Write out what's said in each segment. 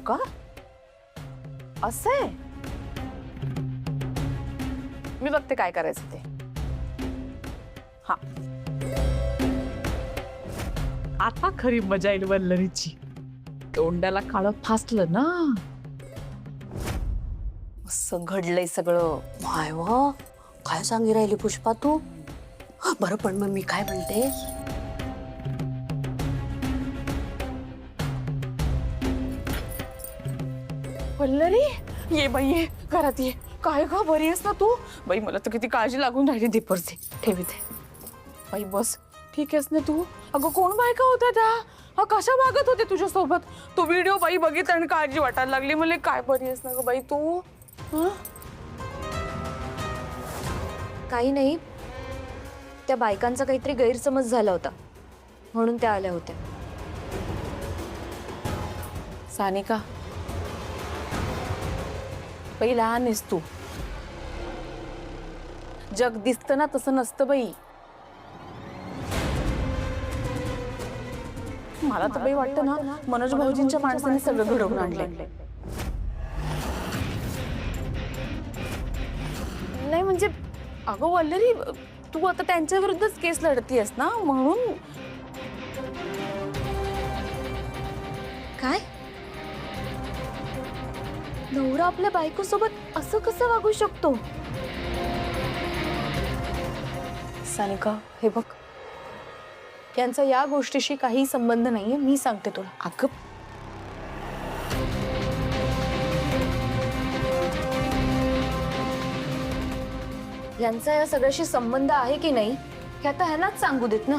का? असं मी बघते काय करायचं ते. हा, आता खरी मजा येईल वल्लरीची. तोंडाला काळं फासलं ना. असं घडलंय सगळं. माय वा, काय सांगी राहिली पुष्पा तू? बरं पण मग मी काय म्हणते, वल्लरी ये बाई, ये घरात ये. काय ग, बरी आहेस ना तू? बाई मला तर किती काळजी लागून राहिली. दीपरची ठेवी ते. बाई बस, ठीक आहेस ना तू? अगं कोण बायका होत्या त्या? हा, कशा वागत होते तुझ्या सोबत? तो व्हिडिओ बाई बघितला आणि काळजी वाटायला लागली. मला काय बरी आहेस ना ग बाई तू? काही नाही, त्या बायकांचा काहीतरी गैरसमज झाला होता म्हणून त्या आल्या होत्या. सानिका, बाई लहान आहेस तू. जग दिसतं ना तसं नसतं बाई. मला तर बाई वाटतं ना, मनोज भाऊजींच्या माणसाने सगळं घडवून आणलंय. नाही म्हणजे अगं वल्लरी, तू आता त्यांच्या विरुद्धच केस लढतीयस ना, म्हणून. काय? नवरा आपल्या बायकोसोबत असं कसं वागू शकतो? सानिका, हे बघ, यांचा या गोष्टीशी काही संबंध नाहीये. मी सांगते तुला. अगं यांचा या सगळ्याशी संबंध आहे की नाही हे आता ह्यांनाच सांगू देत ना.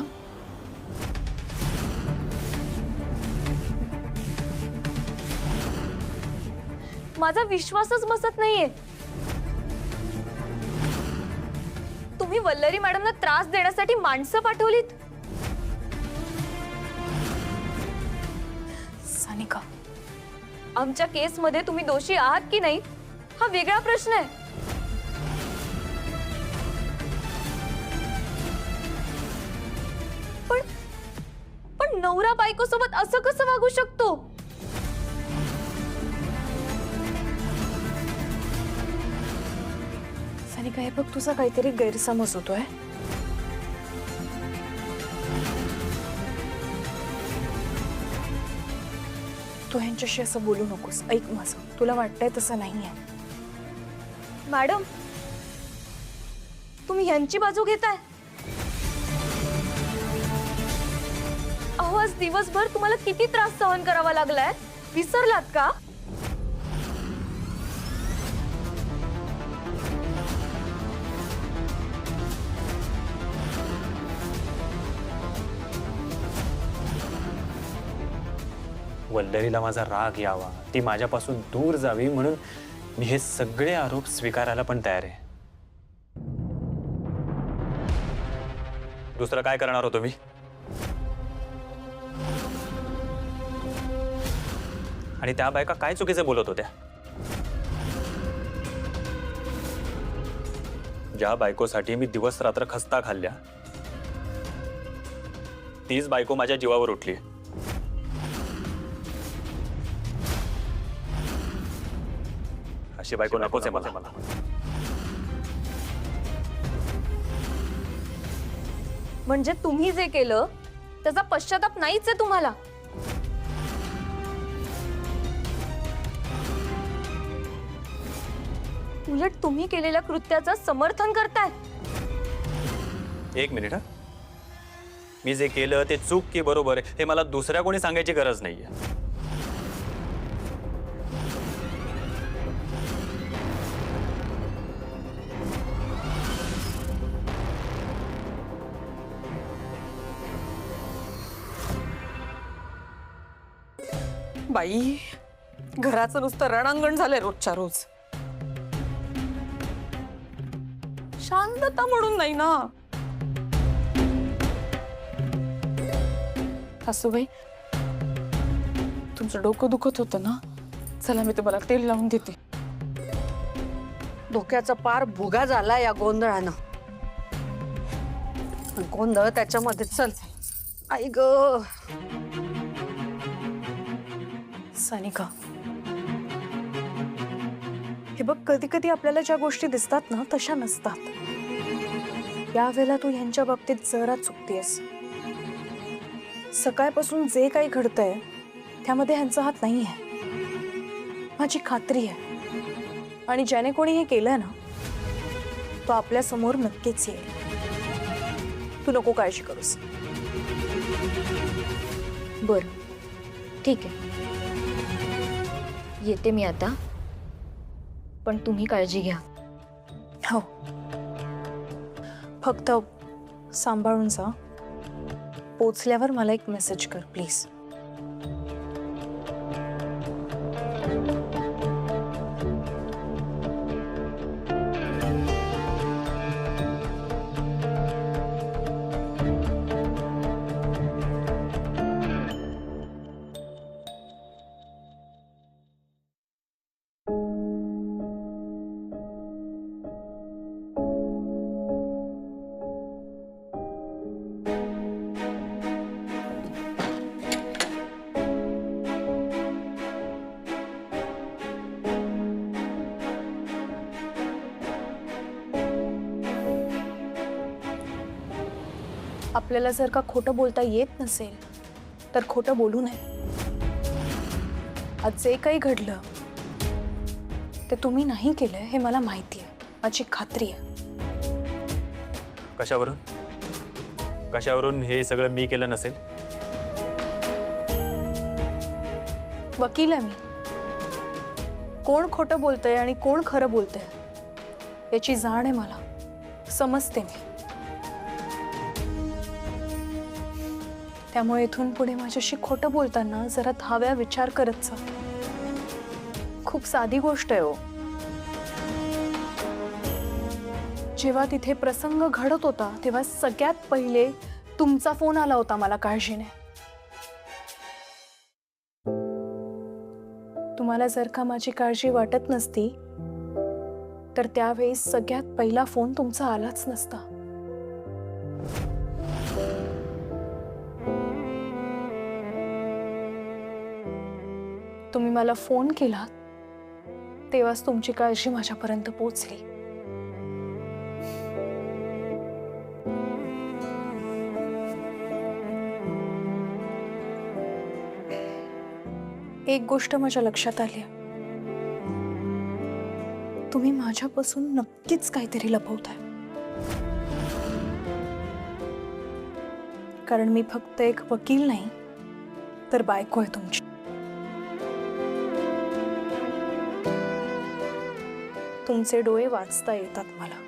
माझा विश्वासच बसत नाहीये. तुम्ही वल्लरी मॅडमला त्रास देण्यासाठी माणसं पाठवलीत. सानिका, आमच्या केसमध्ये तुम्ही दोषी आहात की नाही हा वेगळा प्रश्न आहे. पण नवरा बायको सोबत असं कसं वागू शकतो? सानिका, हे बघ, तुझा काहीतरी गैरसमज होतोय. तू ह्यांच्याशी असं बोलू नकोस. ऐक माझं, तुला वाटतंय तसं नाहीये. मॅडम, तुम्ही ह्यांची बाजू घेताय. अहो, आज दिवसभर तुम्हाला किती त्रास सहन करावा लागलाय, विसरलात का? वल्लरीला माझा राग यावा, ती माझ्यापासून दूर जावी, म्हणून मी हे सगळे आरोप स्वीकारायला पण तयार आहे. दुसरं काय करणार होतो मी? आणि त्या बायका काय चुकीचे बोलत होत्या? ज्या बायकोसाठी मी दिवस रात्र खस्ता खाल्ल्या, तीच बायको माझ्या जीवावर उठली. अशी बायको नकोच आहे मला. म्हणजे तुम्ही जे केलं त्याचा पश्चाताप नाहीच आहे तुम्हाला. उलट तुम्ही केलेल्या कृत्याचं समर्थन करताय. एक मिनिट हा. मी जे केलं ते चूक की बरोबर हे मला दुसऱ्या कोणी सांगायची गरज नाहीये. बाई, घराचं नुसतं रणांगण झालंय रोजच्या रोज. शांतता म्हणून नाही ना. सासूबाई, तुमचं डोकं दुखत होतं ना, चला मी तुम्हाला तेल लावून देते. डोक्याचा पार भुगा झाला या गोंधळानं. गोंधळ त्याच्यामध्ये. चल आई ग. सानिका, हे बघ, कधी कधी आपल्याला ज्या गोष्टी दिसतात ना तशा नसतात. यावेळेला तू ह्यांच्या बाबतीत जरा चुकतेस. सकाळपासून जे काही घडतंय त्यामध्ये ह्यांचा हात नाही आहे, माझी खात्री आहे. आणि ज्याने कोणी हे केलंय ना तो आपल्या समोर नक्कीच येईल. तू नको काळजी करूस. बरं, ठीक आहे, येते मी आता. पण तुम्ही काळजी घ्या. हो, फक्त सांभाळून जा. पोचल्यावर मला एक मेसेज कर प्लीज. आपल्याला जर का खोटं बोलता येत नसेल तर खोटं बोलू नये. आज जे काही घडलं ते तुम्ही नाही केलंय हे मला माहिती आहे, माझी खात्री आहे. कशावरून हे सगळं मी केलं नसेल? वकील आहे मी. कोण खोटं बोलतंय आणि कोण खरं बोलतंय याची जाण आहे मला, समजते मी. त्यामुळे इथून पुढे माझ्याशी खोटं बोलताना जरा 10 वेळा विचार करत जा. खूप साधी गोष्ट आहे हो. जेव्हा तिथे प्रसंग घडत होता तेव्हा सगळ्यात पहिले तुमचा फोन आला होता मला काळजीने. तुम्हाला जर का माझी काळजी वाटत नसती तर त्यावेळी सगळ्यात पहिला फोन तुमचा आलाच नसता. तुम्ही मला फोन केला तेव्हाच तुमची काळजी माझ्यापर्यंत पोहोचली. एक गोष्ट माझ्या लक्षात आली, तुम्ही माझ्यापासून नक्कीच काहीतरी लपवताय. कारण मी फक्त एक वकील नाही तर बायको आहे तुमची. तुमचे डोळे वाचता येतात मला.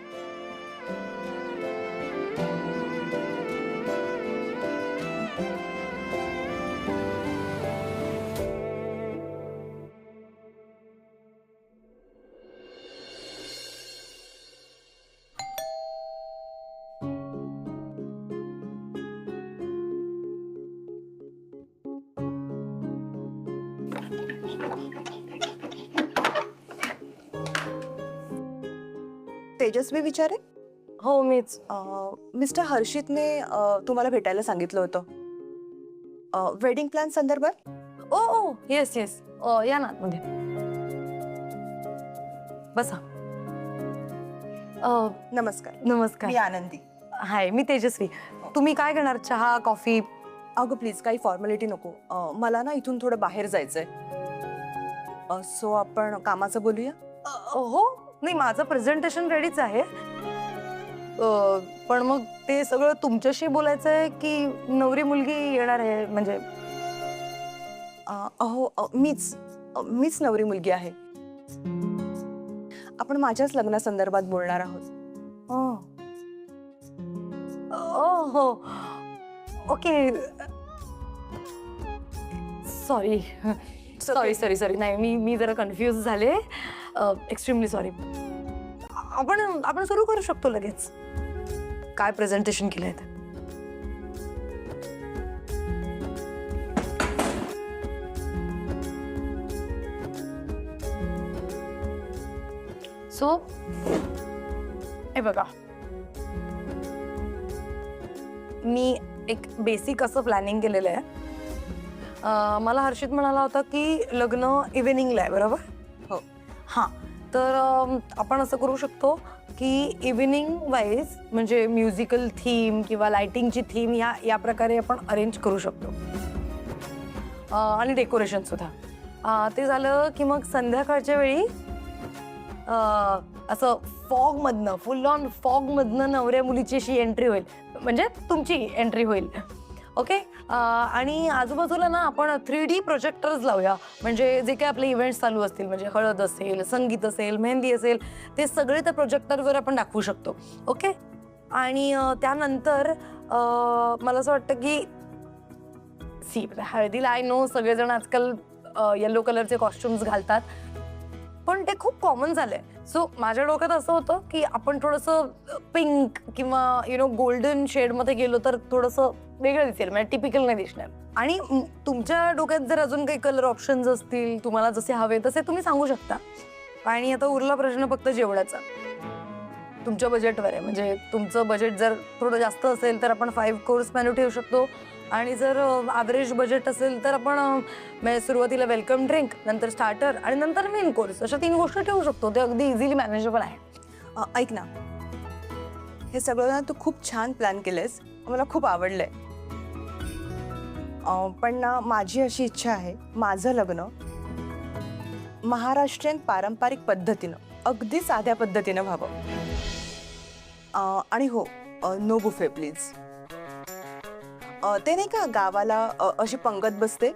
तेजस्वी विचारे? हो मीच. मिस्टर हर्षितने तुम्हाला भेटायला सांगितलं होतं वेडिंग प्लॅन संदर्भात. ओ ओ येस येस, या ना मध्ये बसा. नमस्कार, नमस्कार. मी आनंदी. हाय, मी तेजस्वी. तुम्ही काय करणार, चहा कॉफी? अगं प्लीज काही फॉर्मॅलिटी नको. मला ना इथून थोडं बाहेर जायचंय. सो आपण कामाचं बोलूया. हो, नाही माझं प्रेझेंटेशन रेडीच आहे. पण मग ते सगळं तुमच्याशी बोलायचं आहे की नवरी मुलगी येणार आहे? म्हणजे अहो मीच नवरी मुलगी आहे. आपण माझ्याच लग्नासंदर्भात बोलणार आहोत. हो, ओके. सॉरी सॉरी सॉरी नाही, मी जरा कन्फ्यूज झाले. Extremely sorry. आपण सुरू करू शकतो लगेच. काय प्रेझेंटेशन केलंय ते? सो हे बघा, मी एक बेसिक असं प्लॅनिंग केलेलं आहे. मला हर्षित म्हणाला होता की लग्न इव्हिनिंगला आहे, बरोबर? हो. हां, तर आपण असं करू शकतो की इव्हिनिंग वाईज म्हणजे म्युझिकल थीम किंवा लाइटिंगची थीम या प्रकारे आपण अरेंज करू शकतो. आणि डेकोरेशन सुद्धा. ते झालं की मग संध्याकाळच्या वेळी असं फॉगमधनं फुल ऑन फॉगमधनं नवऱ्या मुलीची अशी एंट्री होईल, म्हणजे तुमची एंट्री होईल. ओके. आणि आजूबाजूला ना आपण 3D प्रोजेक्टर्स लावूया, म्हणजे जे काही आपले इव्हेंट्स चालू असतील, म्हणजे हळद असेल, संगीत असेल, मेहंदी असेल, ते सगळे त्या प्रोजेक्टरवर आपण दाखवू शकतो. ओके. आणि त्यानंतर मला असं वाटतं की हळदीला आय नो सगळेजण आजकाल येलो कलरचे कॉस्ट्युम्स घालतात, पण ते खूप कॉमन झालंय. सो माझ्या डोक्यात असं होतं की आपण थोडंसं पिंक किंवा गोल्डन शेडमध्ये गेलो तर थोडंसं वेगळं दिसेल, म्हणजे टिपिकल नाही दिसणार. आणि तुमच्या डोक्यात जर अजून काही कलर ऑप्शन्स असतील, तुम्हाला जसे हवे तसे तुम्ही सांगू शकता. आणि आता उरला प्रश्न फक्त जेवणाचा. तुमच्या बजेटवर आहे, म्हणजे तुमचं बजेट जर थोडं जास्त असेल तर आपण 5 कोर्स मेनू ठेवू शकतो, आणि जर ॲव्हरेज बजेट असेल तर आपण म्हणजे सुरुवातीला वेलकम ड्रिंक, नंतर स्टार्टर आणि नंतर मेन कोर्स, अशा 3 गोष्टी ठेवू शकतो. ते अगदी इझिली मॅनेजेबल आहे. ऐक ना, हे सगळं ना तू खूप छान प्लॅन केलंयस, मला खूप आवडलंय. पण ना माझी अशी इच्छा आहे, माझं लग्न महाराष्ट्रीयन पारंपरिक पद्धतीनं, अगदी साध्या पद्धतीनं व्हावं. आणि हो, नो बुफे प्लीज. ते नाही का गावाला अशी पंगत बसते,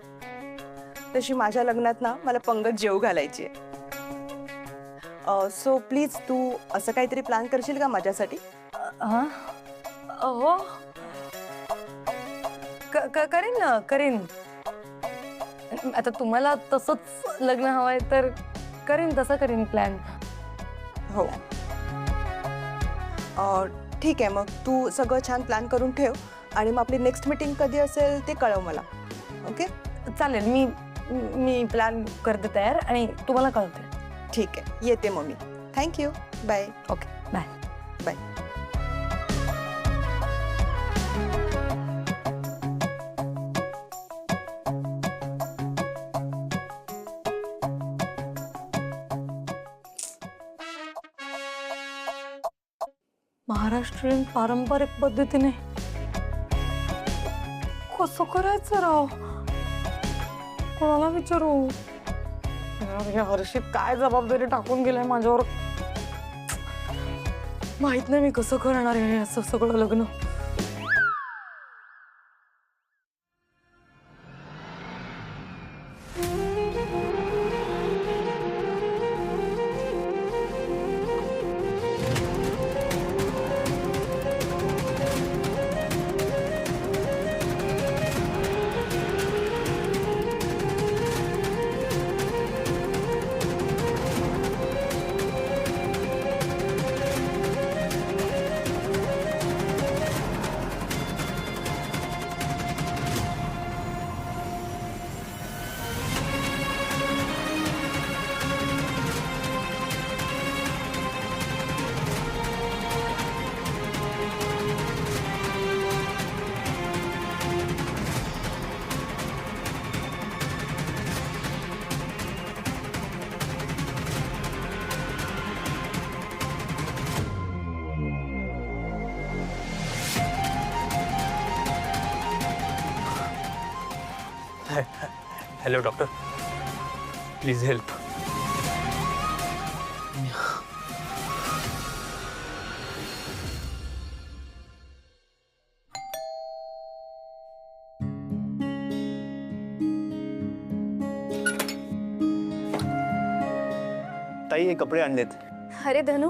तशी माझ्या लग्नात ना मला पंगत जेव घालायची आहे. सो प्लीज तू असं काहीतरी प्लॅन करशील का माझ्यासाठी? हो, करेन ना, करेन. आता तुम्हाला तसंच लग्न हवंय तर करेन, तसं करेन प्लॅन. हो ठीक आहे, मग तू सगळं छान प्लॅन करून ठेव, आणि मग आपली नेक्स्ट मीटिंग कधी असेल ते कळव मला. ओके चालेल. मी प्लॅन करते तयार आणि तुम्हाला कळवते. ठीक आहे, येते मग मी. Thank you. Bye. Okay, bye. Bye. Maharashtrian पारंपरिक पद्धतीने कसं करायचं राव? कोणाला विचारू? या हर्षित काय जबाबदारी टाकून गेलाय माझ्यावर, माहित नाही मी कसं करणार आहे असं सगळं लग्न. Hello doctor, please help. ताई, हे कपडे आणलेत. अरे धनु,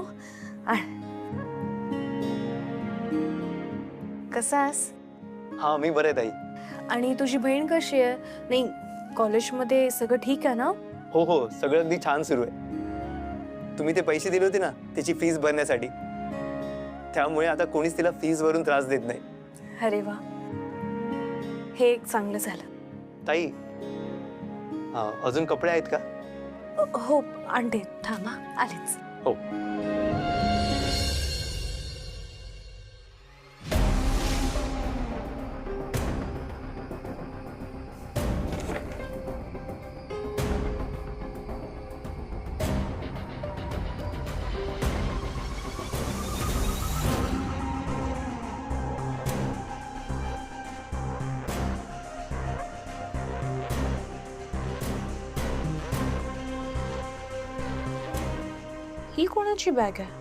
कसा आहेस? हा, मी बरे ताई. आणि तुझी बहीण कशी आहे? नाही, कॉलेजमध्ये सगळं ठीक आहे ना? हो हो, सगळं अगदी छान सुरू आहे. तुम्ही ते पैसे दिले होते ना त्याची फीस भरण्यासाठी, त्यामुळे आता कोणीच तिला फीस भरून त्रास देत नाही. अरे वा, हे एक चांगलं झालं. ताई, अजून कपडे आहेत का? हो, आणते, थांबा, आलेच. हो. ही कोणाची बॅग आहे?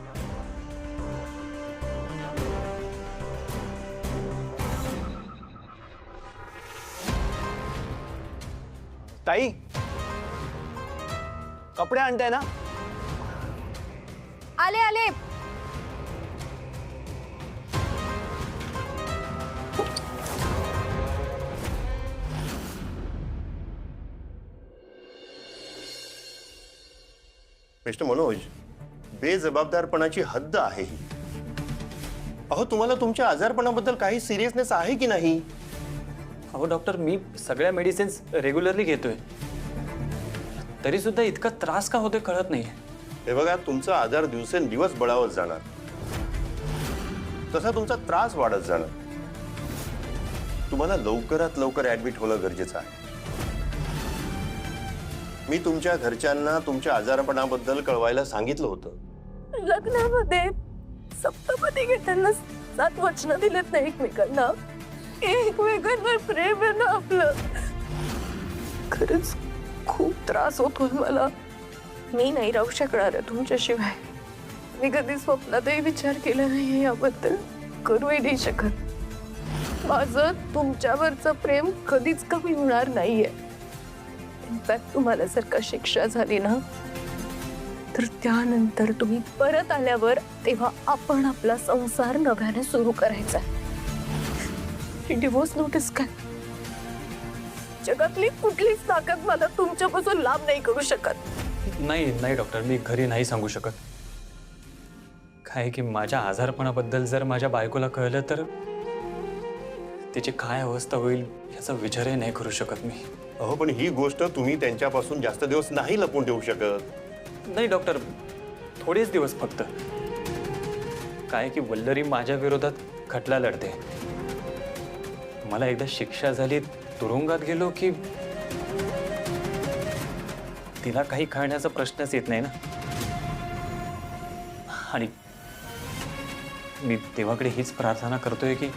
ताई, कपडे आणताय ना? आले आले. मिस्टर मनोज, बेजबाबदारपणाची हद्द आहे ही. अहो, तुम्हाला तुमच्या आजारपणाबद्दल काही सिरियसनेस आहे की नाही? अहो डॉक्टर, मी सगळ्या मेडिसिन्स रेग्युलरली घेतोय, तरी सुद्धा इतका त्रास का होतोय कळत नाही. हे बघा, तुमचा आजार दिवसेंदिवस बळावत जाणार, तसा तुमचा त्रास वाढत जाणार. तुम्हाला लवकरात लवकर ऍडमिट होणं गरजेचं आहे. मी तुमच्या घरच्यांना तुमच्या आजारपणाबद्दल कळवायला सांगितलं होतं. लग्नामध्ये सप्तपदी घेताना 7 वचनं दिलेत ना एकमेकांना. एकमेकांवर प्रेम आहे ना आपलं. खरंच खूप त्रास होतोय मला. मी नाही राहू शकणार आहे तुमच्याशिवाय. मी कधी स्वप्नातही विचार केला नाही याबद्दल, करूही नाही शकत. माझं तुमच्यावरचं प्रेम कधीच कमी होणार नाहीये. इनफॅक्ट तुम्हाला जर का शिक्षा झाली ना, तर त्यानंतर तुम्ही परत आल्यावर तेव्हा आपण आपला संसार नव्याने सुरू करायचा. ही डिवोर्स नोटीस काय? जगातली कुठलीच ताकद मला तुमच्यापासून लांब नाही करू शकत. नाही नाही डॉक्टर, मी घरी नाही सांगू शकत. काय की माझ्या आजारपणाबद्दल जर माझ्या बायकोला कळलं तर तिची काय अवस्था होईल याचा विचारही नाही करू शकत मी. अहो, पण ही गोष्ट तुम्ही त्यांच्यापासून जास्त दिवस नाही लपवून ठेवू शकत. नाही डॉक्टर, थोडेच दिवस फक्त. काय की वल्लरी माझ्या विरोधात खटला लढते. मला एकदा शिक्षा झाली, तुरुंगात गेलो की तिला काही कळण्याचा प्रश्नच येत नाही ना. आणि मी देवाकडे हीच प्रार्थना करतोय की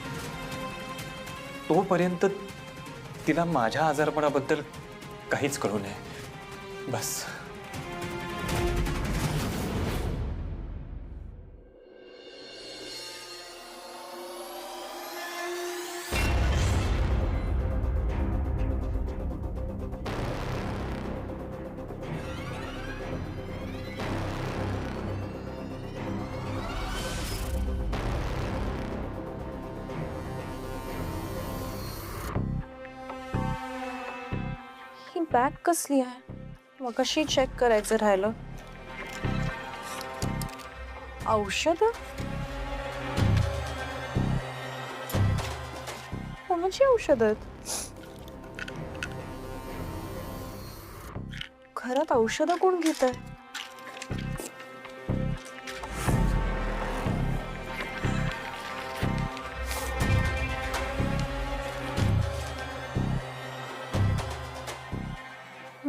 तोपर्यंत तिला माझ्या आजारपणाबद्दल काहीच कळू नये, बस. ही बॅग कसली आहे? मग कशी चेक करायचं राहिलं. औषध कोणाची औषध आहेत? घरात औषधं कोण घेत आहे?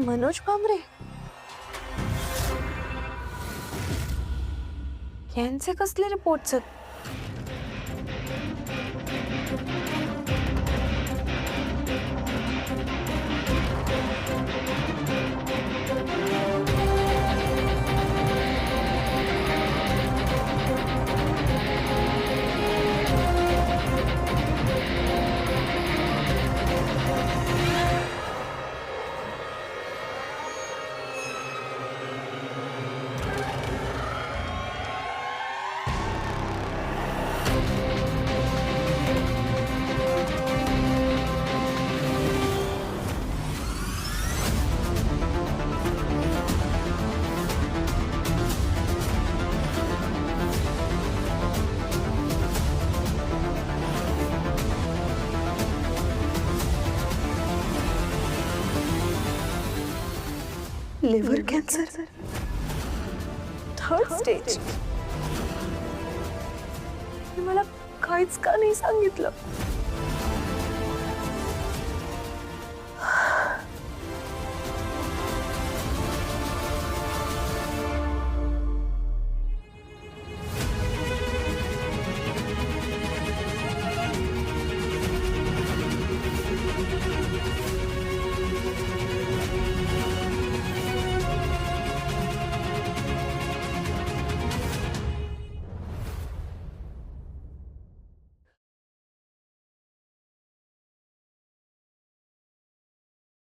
मनोज भांबरे यांचे कसले रिपोर्ट्स आहेत? Liver cancer, 3rd stage. मला काहीच का नाही सांगितलं?